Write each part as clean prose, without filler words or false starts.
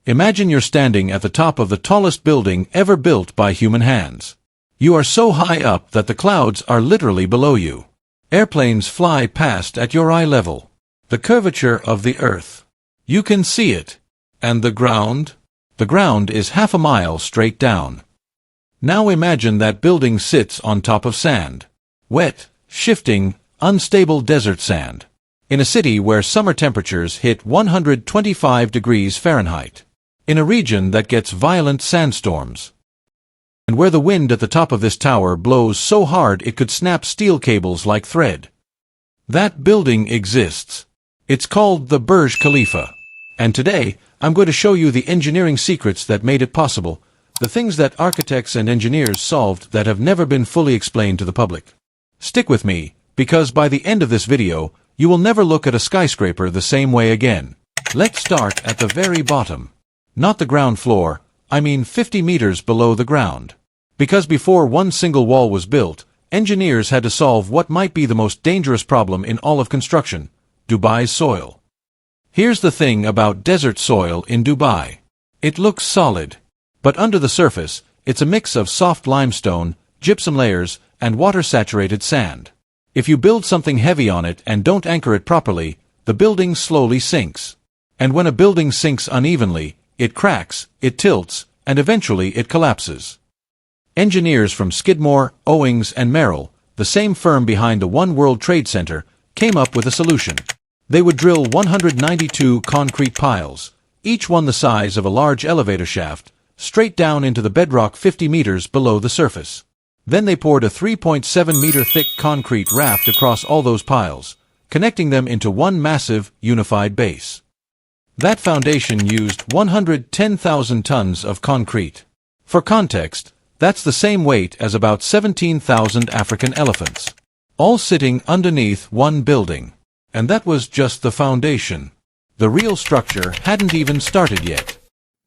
Imagine you're standing at the top of the tallest building ever built by human hands. You are so high up that the clouds are literally below you. Airplanes fly past at your eye level. The curvature of the earth. You can see it. And the ground? The ground is half a mile straight down. Now imagine that building sits on top of sand. Wet, shifting, unstable desert sand. In a city where summer temperatures hit 125 degrees Fahrenheit. In a region that gets violent sandstorms. And where the wind at the top of this tower blows so hard it could snap steel cables like thread. That building exists. It's called the Burj Khalifa. And today, I'm going to show you the engineering secrets that made it possible, the things that architects and engineers solved that have never been fully explained to the public. Stick with me, because by the end of this video, you will never look at a skyscraper the same way again. Let's start at the very bottom. Not the ground floor, I mean 50 meters below the ground. Because before one single wall was built, engineers had to solve what might be the most dangerous problem in all of construction, Dubai's soil. Here's the thing about desert soil in Dubai. It looks solid. But under the surface, it's a mix of soft limestone, gypsum layers, and water-saturated sand. If you build something heavy on it and don't anchor it properly, the building slowly sinks. And when a building sinks unevenly, it cracks, it tilts, and eventually it collapses. Engineers from Skidmore, Owings, and Merrill, the same firm behind the One World Trade Center, came up with a solution. They would drill 192 concrete piles, each one the size of a large elevator shaft, straight down into the bedrock 50 meters below the surface. Then they poured a 3.7-meter thick concrete raft across all those piles, connecting them into one massive, unified base. That foundation used 110,000 tons of concrete. For context, that's the same weight as about 17,000 African elephants. All sitting underneath one building. And that was just the foundation. The real structure hadn't even started yet.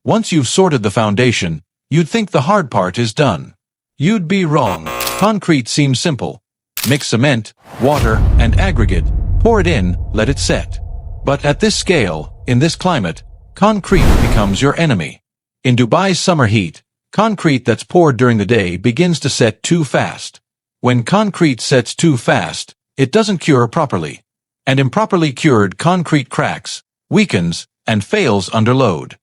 Once you've sorted the foundation, you'd think the hard part is done. You'd be wrong. Concrete seems simple. Mix cement, water, and aggregate, pour it in, let it set. But at this scale, in this climate, concrete becomes your enemy. In Dubai's summer heat, concrete that's poured during the day begins to set too fast. When concrete sets too fast, it doesn't cure properly. And improperly cured concrete cracks, weakens, and fails under load.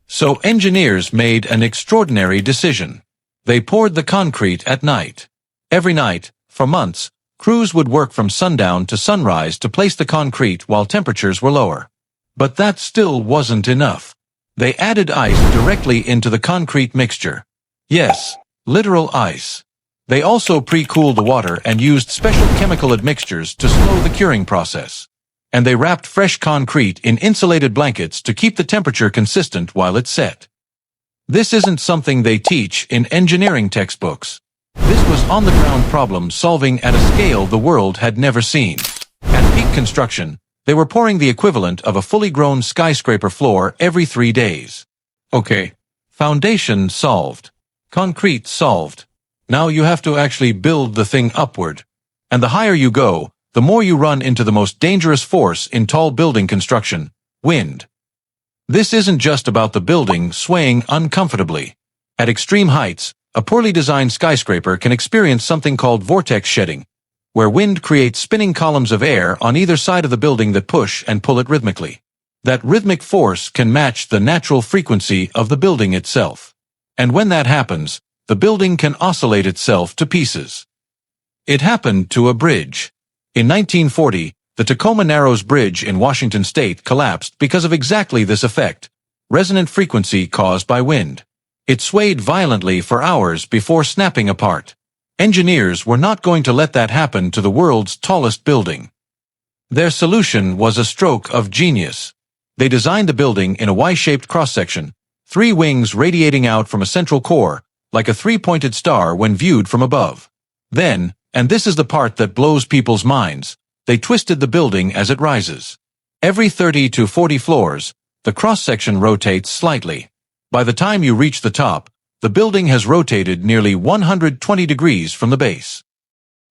So engineers made an extraordinary decision. They poured the concrete at night. Every night, for months, crews would work from sundown to sunrise to place the concrete while temperatures were lower. But that still wasn't enough. They added ice directly into the concrete mixture. Yes, literal ice. They also pre-cooled the water and used special chemical admixtures to slow the curing process. And they wrapped fresh concrete in insulated blankets to keep the temperature consistent while it set. This isn't something they teach in engineering textbooks. This was on-the-ground problem solving at a scale the world had never seen. At peak construction, they were pouring the equivalent of a fully grown skyscraper floor every 3 days. Okay, foundation solved. Concrete solved. Now you have to actually build the thing upward. And the higher you go, the more you run into the most dangerous force in tall building construction, wind. This isn't just about the building swaying uncomfortably. At extreme heights, a poorly designed skyscraper can experience something called vortex shedding, where wind creates spinning columns of air on either side of the building that push and pull it rhythmically. That rhythmic force can match the natural frequency of the building itself. And when that happens, the building can oscillate itself to pieces. It happened to a bridge. In 1940, the Tacoma Narrows Bridge in Washington state collapsed because of exactly this effect, resonant frequency caused by wind. It swayed violently for hours before snapping apart. Engineers were not going to let that happen to the world's tallest building. Their solution was a stroke of genius. They designed the building in a Y-shaped cross-section, 3 wings radiating out from a central core, like a 3-pointed star when viewed from above. Then, and this is the part that blows people's minds, they twisted the building as it rises. Every 30 to 40 floors, the cross-section rotates slightly. By the time you reach the top, the building has rotated nearly 120 degrees from the base.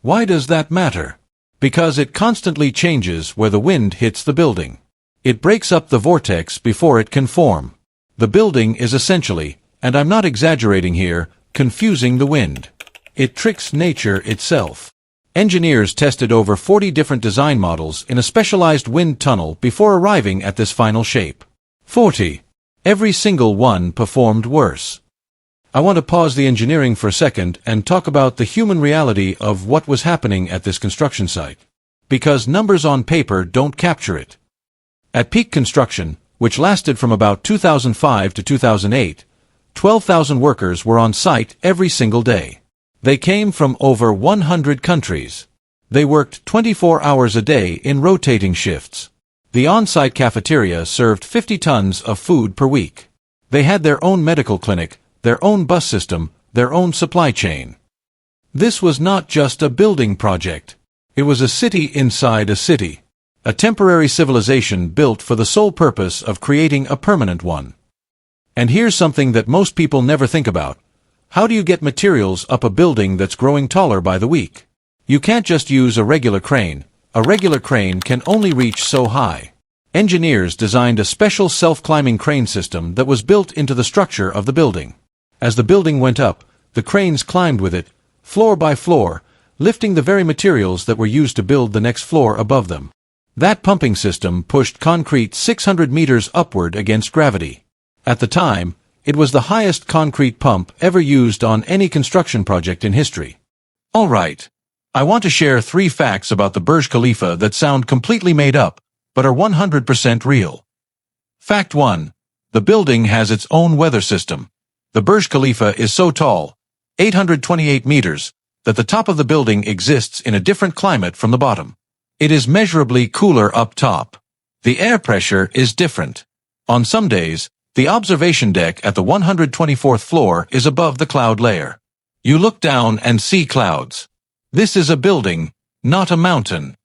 Why does that matter? Because it constantly changes where the wind hits the building. It breaks up the vortex before it can form. The building is essentially, and I'm not exaggerating here, confusing the wind. It tricks nature itself. Engineers tested over 40 different design models in a specialized wind tunnel before arriving at this final shape. 40. Every single one performed worse. I want to pause the engineering for a second and talk about the human reality of what was happening at this construction site. Because numbers on paper don't capture it. At peak construction, which lasted from about 2005 to 2008, 12,000 workers were on site every single day. They came from over 100 countries. They worked 24 hours a day in rotating shifts. The on-site cafeteria served 50 tons of food per week. They had their own medical clinic, their own bus system, their own supply chain. This was not just a building project. It was a city inside a city. A temporary civilization built for the sole purpose of creating a permanent one. And here's something that most people never think about. How do you get materials up a building that's growing taller by the week? You can't just use a regular crane. A regular crane can only reach so high. Engineers designed a special self-climbing crane system that was built into the structure of the building. As the building went up, the cranes climbed with it, floor by floor, lifting the very materials that were used to build the next floor above them. That pumping system pushed concrete 600 meters upward against gravity. At the time, it was the highest concrete pump ever used on any construction project in history. All right. I want to share 3 facts about the Burj Khalifa that sound completely made up, but are 100% real. Fact 1. The building has its own weather system. The Burj Khalifa is so tall, 828 meters, that the top of the building exists in a different climate from the bottom. It is measurably cooler up top. The air pressure is different. On some days, the observation deck at the 124th floor is above the cloud layer. You look down and see clouds. This is a building, not a mountain.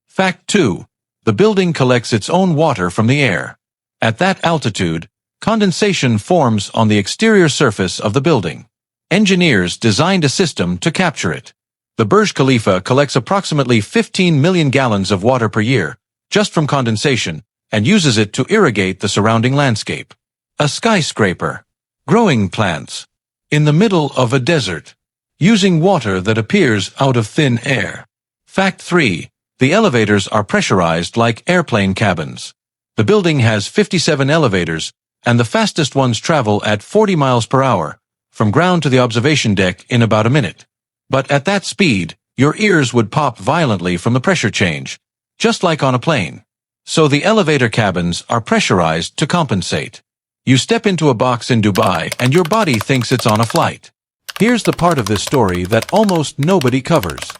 Fact 2. The building collects its own water from the air. At that altitude, condensation forms on the exterior surface of the building. Engineers designed a system to capture it. The Burj Khalifa collects approximately 15 million gallons of water per year, just from condensation, and uses it to irrigate the surrounding landscape. A skyscraper. Growing plants. In the middle of a desert. Using water that appears out of thin air. Fact 3. The elevators are pressurized like airplane cabins. The building has 57 elevators, and the fastest ones travel at 40 miles per hour, from ground to the observation deck in about a minute. But at that speed, your ears would pop violently from the pressure change, just like on a plane. So the elevator cabins are pressurized to compensate. You step into a box in Dubai and your body thinks it's on a flight. Here's the part of this story that almost nobody covers.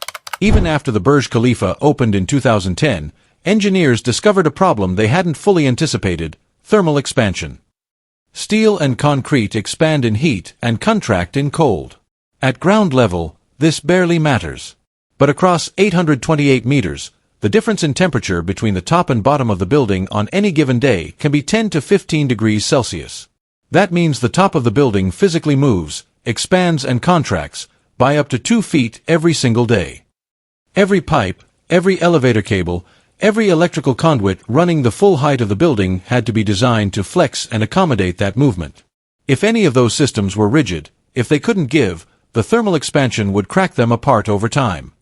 Even after the Burj Khalifa opened in 2010, engineers discovered a problem they hadn't fully anticipated: thermal expansion. Steel and concrete expand in heat and contract in cold. At ground level, this barely matters. But across 828 meters, the difference in temperature between the top and bottom of the building on any given day can be 10 to 15 degrees Celsius. That means the top of the building physically moves, expands and contracts, by up to 2 feet every single day. Every pipe, every elevator cable, every electrical conduit running the full height of the building had to be designed to flex and accommodate that movement. If any of those systems were rigid, if they couldn't give, the thermal expansion would crack them apart over time.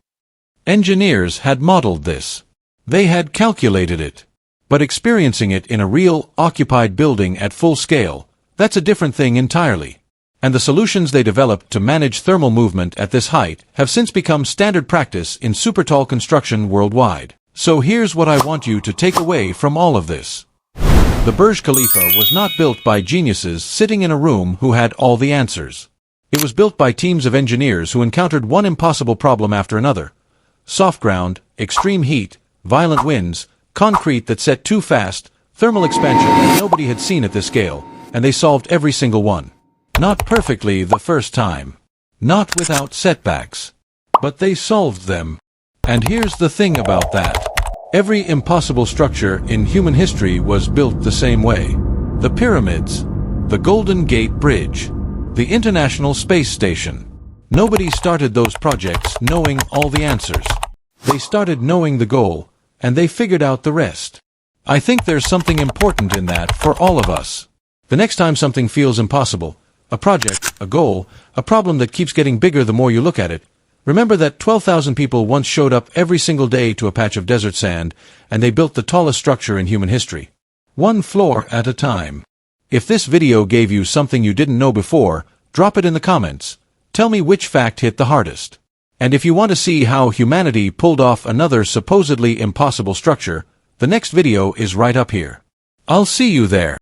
Engineers had modeled this. They had calculated it. But experiencing it in a real, occupied building at full scale, that's a different thing entirely. And the solutions they developed to manage thermal movement at this height have since become standard practice in super tall construction worldwide. So here's what I want you to take away from all of this. The Burj Khalifa was not built by geniuses sitting in a room who had all the answers. It was built by teams of engineers who encountered one impossible problem after another. Soft ground, extreme heat, violent winds, concrete that set too fast, thermal expansion that nobody had seen at this scale, and they solved every single one. Not perfectly the first time. Not without setbacks. But they solved them. And here's the thing about that. Every impossible structure in human history was built the same way. The pyramids, the Golden Gate Bridge, the International Space Station. Nobody started those projects knowing all the answers. They started knowing the goal, and they figured out the rest. I think there's something important in that for all of us. The next time something feels impossible, a project, a goal, a problem that keeps getting bigger the more you look at it, remember that 12,000 people once showed up every single day to a patch of desert sand, and they built the tallest structure in human history. One floor at a time. If this video gave you something you didn't know before, drop it in the comments. Tell me which fact hit the hardest. And if you want to see how humanity pulled off another supposedly impossible structure, the next video is right up here. I'll see you there.